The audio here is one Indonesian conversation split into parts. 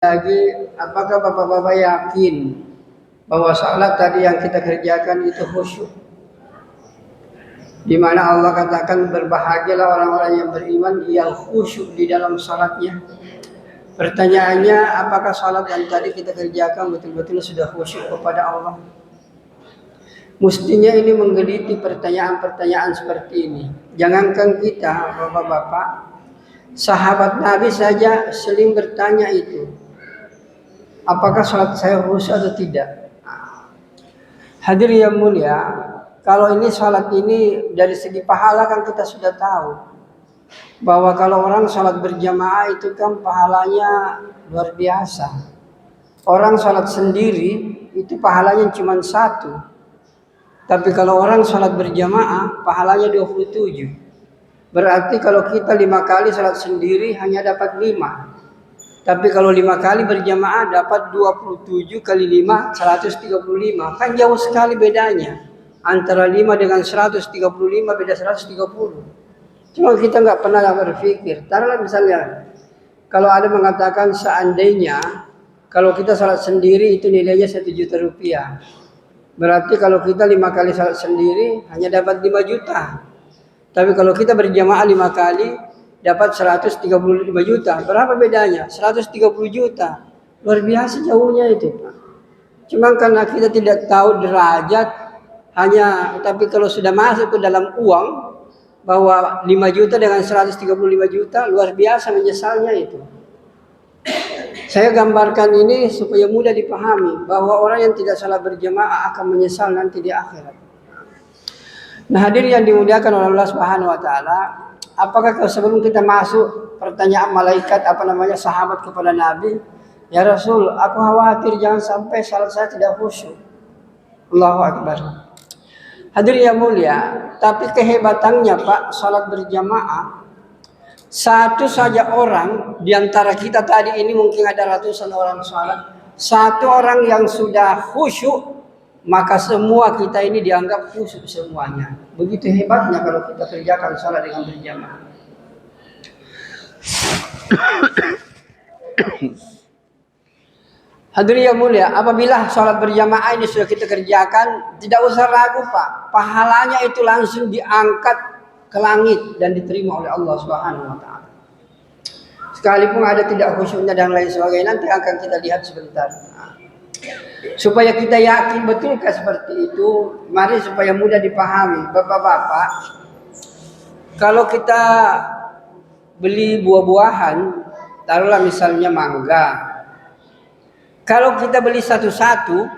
lagi, apakah bapak-bapak yakin bahwa salat tadi yang kita kerjakan itu khusyuk? Di mana Allah katakan berbahagialah orang-orang yang beriman yang khusyuk di dalam salatnya. Pertanyaannya, apakah salat yang tadi kita kerjakan betul-betul sudah khusyuk kepada Allah? Mestinya ini menggeliti pertanyaan-pertanyaan seperti ini. Jangankan kita, bapak-bapak, sahabat Nabi saja sering bertanya itu. Apakah salat saya khusyuk atau tidak? Hadirin yang mulia, kalau ini salat ini dari segi pahala kan kita sudah tahu bahwa kalau orang salat berjamaah itu kan pahalanya luar biasa. Orang salat sendiri itu pahalanya cuma 1. Tapi kalau orang salat berjamaah pahalanya 27. Berarti kalau kita 5 kali salat sendiri hanya dapat 5. Tapi kalau 5 kali berjamaah dapat 27 kali 5, 135. Kan jauh sekali bedanya. Antara 5 dengan 135 beda 130. Cuma kita nggak pernah berpikir. Taruhlah misalnya, kalau ada mengatakan seandainya, kalau kita salat sendiri itu nilainya 1 juta rupiah. Berarti kalau kita 5 kali salat sendiri hanya dapat 5 juta. Tapi kalau kita berjamaah 5 kali, dapat 135 juta. Berapa bedanya? 130 juta. Luar biasa jauhnya itu, Pak. Cuma karena kita tidak tahu derajat, tapi kalau sudah masuk ke dalam uang, bahwa 5 juta dengan 135 juta, luar biasa menyesalnya itu. Saya gambarkan ini supaya mudah dipahami, bahwa orang yang tidak salat berjamaah akan menyesal nanti di akhirat. Nah, hadirin yang dimuliakan oleh Allah Subhanahu wa taala, apakah sebelum kita masuk pertanyaan malaikat sahabat kepada Nabi, ya Rasul, aku khawatir jangan sampai salat saya tidak khusyuk. Allahu Akbar. Hadirin yang mulia, tapi kehebatannya Pak, salat berjamaah, satu saja orang di antara kita tadi ini mungkin ada ratusan orang salat, satu orang yang sudah khusyuk, maka semua kita ini dianggap khusyuk semuanya. Begitu hebatnya kalau kita kerjakan salat dengan berjamaah. Hadirin yang mulia, apabila salat berjamaah ini sudah kita kerjakan, tidak usah ragu Pak, pahalanya itu langsung diangkat ke langit dan diterima oleh Allah Subhanahu wa taala. Sekalipun ada tidak khusyuknya dan lain sebagainya, nanti akan kita lihat sebentar. Supaya kita yakin betulkah seperti itu, mari supaya mudah dipahami, bapak-bapak, kalau kita beli buah-buahan, taruhlah misalnya mangga. Kalau kita beli satu-satu,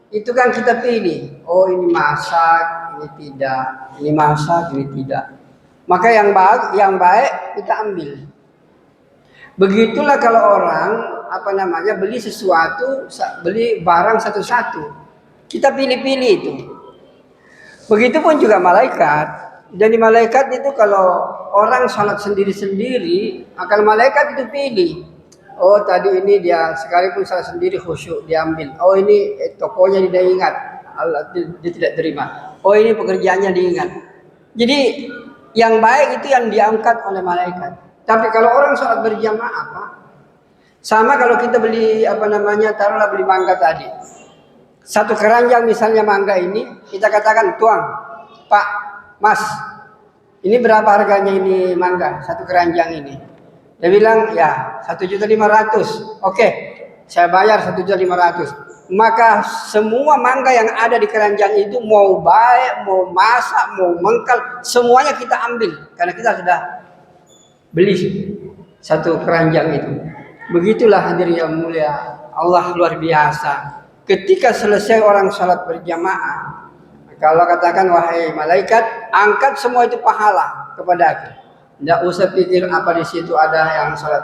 itu kan kita pilih. Oh, ini masak, ini tidak. Ini masak, ini tidak. Maka yang baik kita ambil. Begitulah kalau orang beli sesuatu, beli barang satu-satu. Kita pilih-pilih itu. Begitupun juga malaikat. Jadi malaikat itu kalau orang salat sendiri-sendiri, akan malaikat itu pilih. Oh, tadi ini dia sekalipun salat sendiri khusyuk diambil. Oh, ini tokonya dia ingat, Allah dia tidak terima. Oh, ini pekerjaannya diingat. Jadi yang baik itu yang diangkat oleh malaikat. Tapi kalau orang salat berjamaah Pak, sama kalau kita beli taruhlah beli mangga tadi. Satu keranjang misalnya mangga ini, kita katakan, "Tuang, Pak, Mas, ini berapa harganya ini mangga, satu keranjang ini?" Dia bilang, ya 1.500.000. Oke, saya bayar 1.500.000. Maka semua mangga yang ada di keranjang itu, mau baik, mau masak, mau mengkal, semuanya kita ambil. Karena kita sudah beli satu keranjang itu. Begitulah hadirin yang mulia, Allah luar biasa. Ketika selesai orang salat berjamaah, kalau katakan, wahai malaikat, angkat semua itu pahala kepada aku. Tidak usah pikir apa di situ ada yang salat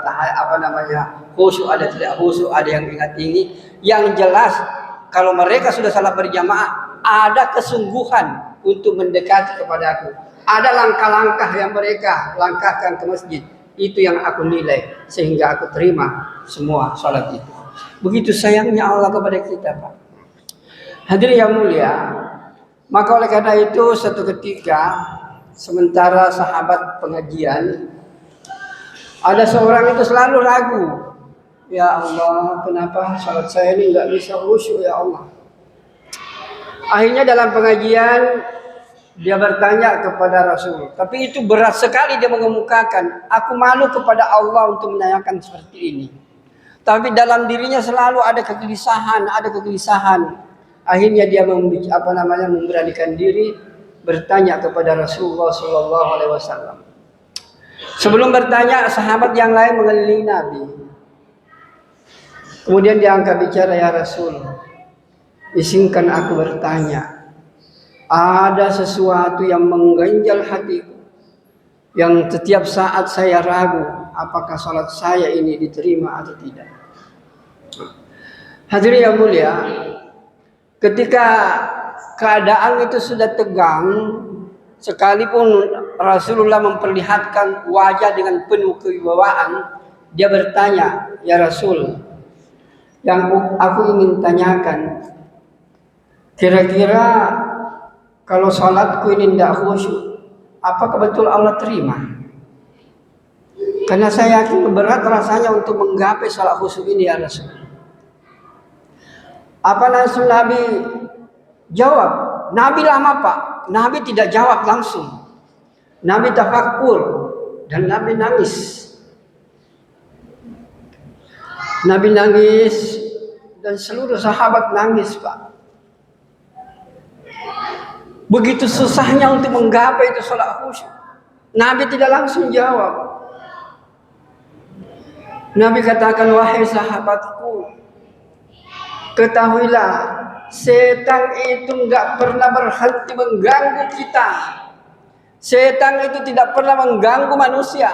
khusyuk, ada tidak khusyuk, ada yang ingat ini. Yang jelas kalau mereka sudah salat berjamaah, ada kesungguhan untuk mendekati kepada aku. Ada langkah-langkah yang mereka langkahkan ke masjid. Itu yang aku nilai sehingga aku terima semua salat itu. Begitu sayangnya Allah kepada kita, Pak. Hadirin yang mulia, maka oleh karena itu suatu ketika sementara sahabat pengajian, ada seorang itu selalu ragu Ya Allah, kenapa salat saya ini nggak bisa khusyuk ya Allah? Akhirnya dalam pengajian dia bertanya kepada Rasul. Tapi itu berat sekali dia mengemukakan. Aku malu kepada Allah untuk menanyakan seperti ini. Tapi dalam dirinya selalu ada kegelisahan, ada kegelisahan. Akhirnya dia memberanikan diri bertanya kepada Rasulullah Shallallahu Alaihi Wasallam. Sebelum bertanya, sahabat yang lain mengelilingi Nabi. Kemudian dia angkat bicara, ya Rasul, izinkan aku bertanya. Ada sesuatu yang mengganjal hatiku, yang setiap saat saya ragu apakah salat saya ini diterima atau tidak. Hadirin yang mulia, ketika keadaan itu sudah tegang, sekalipun Rasulullah memperlihatkan wajah dengan penuh kewibawaan, dia bertanya, ya Rasul, yang aku ingin tanyakan, kira-kira kalau salatku ini tidak khusyuk, apakah betul Allah terima? Karena saya yakin berat rasanya untuk menggapai salat khusyuk ini, ya Rasul. Apa langsung Nabi jawab? Nabi lama Pak. Nabi tidak jawab langsung. Nabi tafakkur dan Nabi nangis. Nabi nangis dan seluruh sahabat nangis Pak. Begitu susahnya untuk menggapai itu salat khusyuk. Nabi tidak langsung jawab. Nabi katakan, wahai sahabatku, ketahuilah, setan itu enggak pernah berhenti mengganggu kita. Setan itu tidak pernah mengganggu manusia.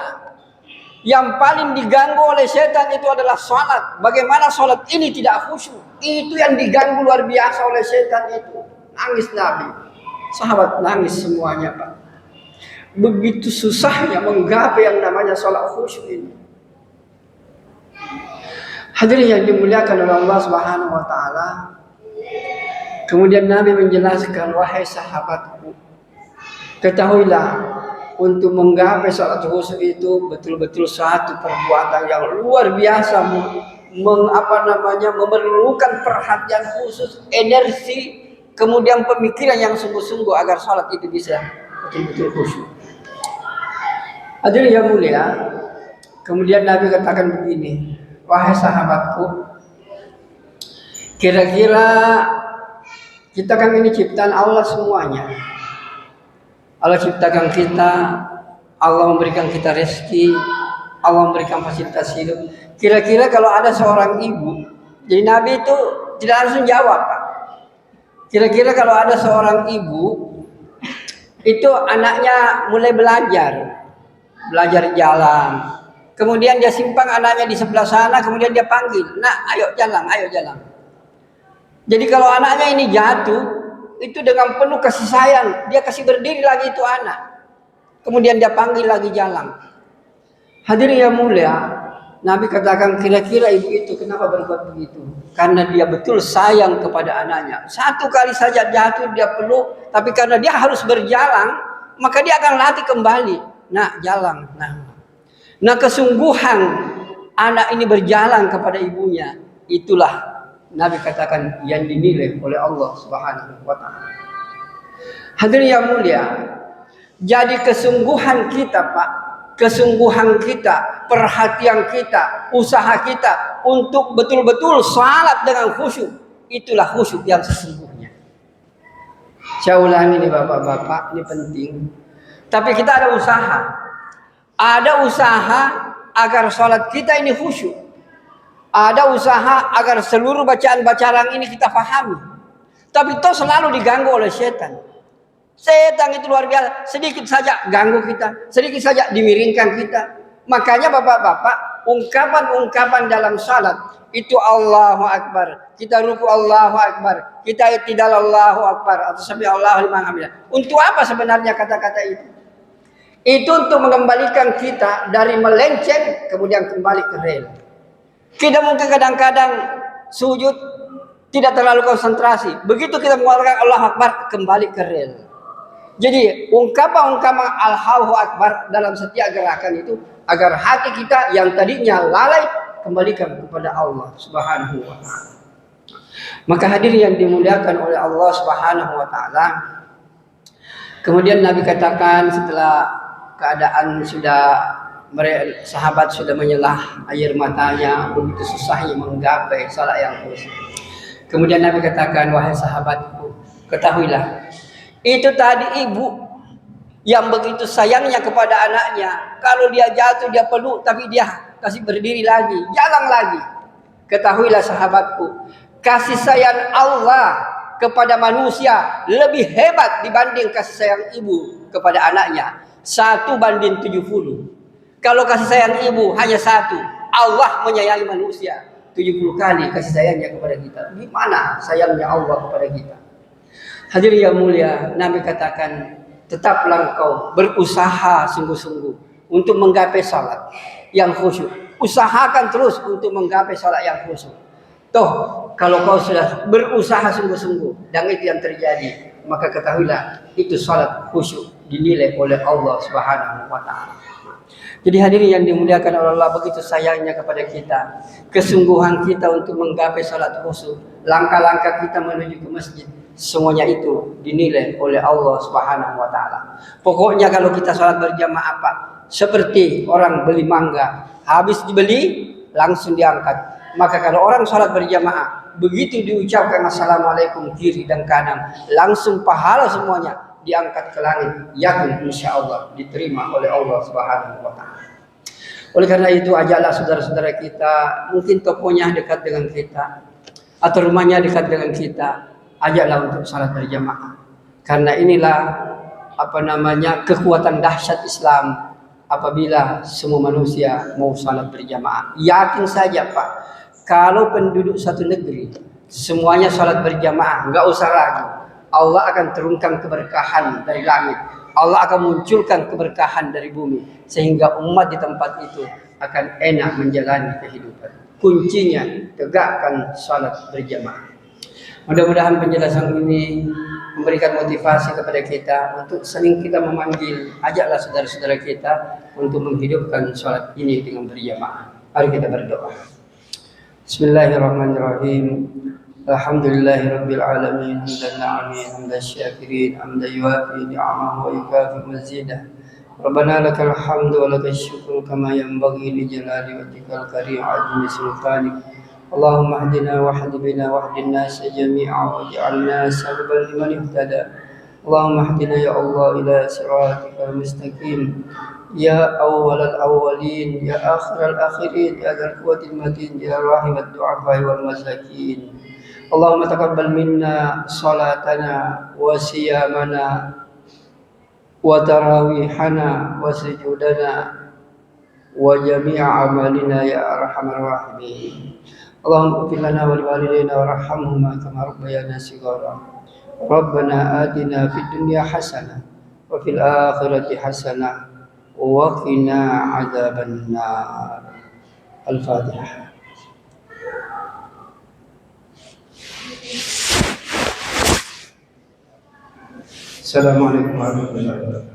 Yang paling diganggu oleh setan itu adalah salat. Bagaimana salat ini tidak khusyuk? Itu yang diganggu luar biasa oleh setan itu. Nangis Nabi. Sahabat nangis semuanya Pak. Begitu susahnya menggapai yang namanya salat khusyuk ini. Hadirin yang dimuliakan oleh Allah Subhanahu wa taala. Kemudian Nabi menjelaskan, wahai sahabatku, ketahuilah, untuk menggapai salat khusyuk itu betul-betul satu perbuatan yang luar biasa, memerlukan perhatian khusus, energi, kemudian pemikiran yang sungguh-sungguh agar salat itu bisa betul-betul khusyuk. Hadirin yang mulia, kemudian Nabi katakan begini, wahai sahabatku, kira-kira kita kan ini ciptaan Allah semuanya. Allah ciptakan kita, Allah memberikan kita rezeki, Allah memberikan fasilitas hidup. Kira-kira kalau ada seorang ibu, jadi Nabi itu tidak langsung jawab Pak. Kira-kira kalau ada seorang ibu, itu anaknya mulai belajar jalan. Kemudian dia simpang anaknya di sebelah sana, kemudian dia panggil, nak ayo jalan, ayo jalan. Jadi kalau anaknya ini jatuh, itu dengan penuh kasih sayang, dia kasih berdiri lagi itu anak. Kemudian dia panggil lagi jalan. Hadirin yang mulia, Nabi katakan kira-kira ibu itu kenapa berbuat begitu? Karena dia betul sayang kepada anaknya. Satu kali saja jatuh dia peluk, tapi karena dia harus berjalan, maka dia akan latih kembali. Nah, jalan. Nah, kesungguhan anak ini berjalan kepada ibunya, itulah Nabi katakan yang dinilai oleh Allah Subhanahu wa taala. Hadirin yang mulia, jadi kesungguhan kita Pak, kesungguhan kita, perhatian kita, usaha kita untuk betul-betul salat dengan khusyuk, itulah khusyuk yang sesungguhnya. Saya ulangi nih Bapak-bapak, ini penting. Tapi kita ada usaha. Ada usaha agar salat kita ini khusyuk. Ada usaha agar seluruh bacaan-bacaan ini kita pahami. Tapi itu selalu diganggu oleh setan. Setan itu luar biasa. Sedikit saja ganggu kita. Sedikit saja dimiringkan kita. Makanya bapak-bapak, ungkapan-ungkapan dalam salat itu Allahu Akbar. Kita ruku Allahu Akbar. Kita i'tidal Allahu Akbar. Atau sami Allahu liman hamidah. Untuk apa sebenarnya kata-kata itu? Itu untuk mengembalikan kita dari melenceng kemudian kembali ke rel. Kita mungkin kadang-kadang sujud tidak terlalu konsentrasi. Begitu kita mengatakan Allahu Akbar, kembali ke rel. Jadi ungkapan-ungkapan Allahu Akbar dalam setiap gerakan itu agar hati kita yang tadinya lalai kembalikan kepada Allah Subhanahu wa taala. Maka hadirin yang dimuliakan oleh Allah Subhanahu wa taala, kemudian Nabi katakan setelah keadaan sahabat sudah menyelah air matanya, begitu susahnya menggapai salat yang khusyuk. Kemudian Nabi katakan, wahai sahabatku, ketahuilah, itu tadi ibu yang begitu sayangnya kepada anaknya. Kalau dia jatuh, dia peluk, tapi dia kasih berdiri lagi, jalan lagi. Ketahuilah sahabatku, kasih sayang Allah kepada manusia lebih hebat dibanding kasih sayang ibu kepada anaknya. 1:70. Kalau kasih sayang ibu hanya 1, Allah menyayangi manusia 70 kali kasih sayangnya kepada kita. Gimana sayangnya Allah kepada kita? Hadirin yang mulia, Nabi katakan, tetaplah engkau berusaha sungguh-sungguh untuk menggapai salat yang khusyuk. Usahakan terus untuk menggapai salat yang khusyuk. Toh, kalau kau sudah berusaha sungguh-sungguh dan itu yang terjadi, maka ketahuilah itu salat khusyuk dinilai oleh Allah Subhanahu wa taala. Jadi hadirin yang dimuliakan oleh Allah, begitu sayangnya kepada kita, kesungguhan kita untuk menggapai salat khusyuk, langkah-langkah kita menuju ke masjid, semuanya itu dinilai oleh Allah Subhanahu wa taala. Pokoknya kalau kita salat berjamaah Pak, seperti orang beli mangga, habis dibeli langsung diangkat. Maka kalau orang salat berjamaah, begitu diucapkan assalamualaikum kiri dan kanan, langsung pahala semuanya diangkat ke langit, yakin insyaallah diterima oleh Allah Subhanahu wa taala. Oleh karena itu, ajaklah saudara-saudara kita, mungkin tokonya dekat dengan kita atau rumahnya dekat dengan kita, ajaklah untuk salat berjamaah. Karena inilah kekuatan dahsyat Islam apabila semua manusia mau salat berjamaah. Yakin saja Pak, kalau penduduk satu negeri semuanya salat berjamaah, enggak usah ragu, Allah akan turunkan keberkahan dari langit. Allah akan munculkan keberkahan dari bumi, sehingga umat di tempat itu akan enak menjalani kehidupan. Kuncinya tegakkan salat berjamaah. Mudah-mudahan penjelasan ini memberikan motivasi kepada kita untuk sering kita memanggil, ajaklah saudara-saudara kita untuk menghidupkan salat ini dengan berjamaah. Mari kita berdoa. Bismillahirrahmanirrahim. Alhamdulillahirabbil alamin, hamdan na'amin, hamdan syakirin, hamdan yuwafi ni'amahu wa yukafi mazidah. Rabbana lakal hamdu wa lakal syukru kama yanbaghi li jalali wajhikal karim 'azimi sultanik. Allahumma hdina wa hdi bina wa hdin nas jami'a waj'alna sababan liman ihtada. Allahumma hdina ya Allah ila siratikal mustaqim. Ya awwalal awwalin, ya akhiral akhirin, ya dzal quwwatil matin, ya rahimat du'afa wal masakin. Allahumma taqabbal minna salatana wa siyamana wa tarawihana wa sujudana wa jami'a amalina ya arhamar rahimin. Allahumma ighfir lana wa liwalidayna warhamhuma kama rabbayana shighara. Rabbana atina fid dunya hasanah wa fil akhirati hasanah wa qina adzaban nar. Al-Fatihah. Assalamualaikum warahmatullahi wabarakatuh.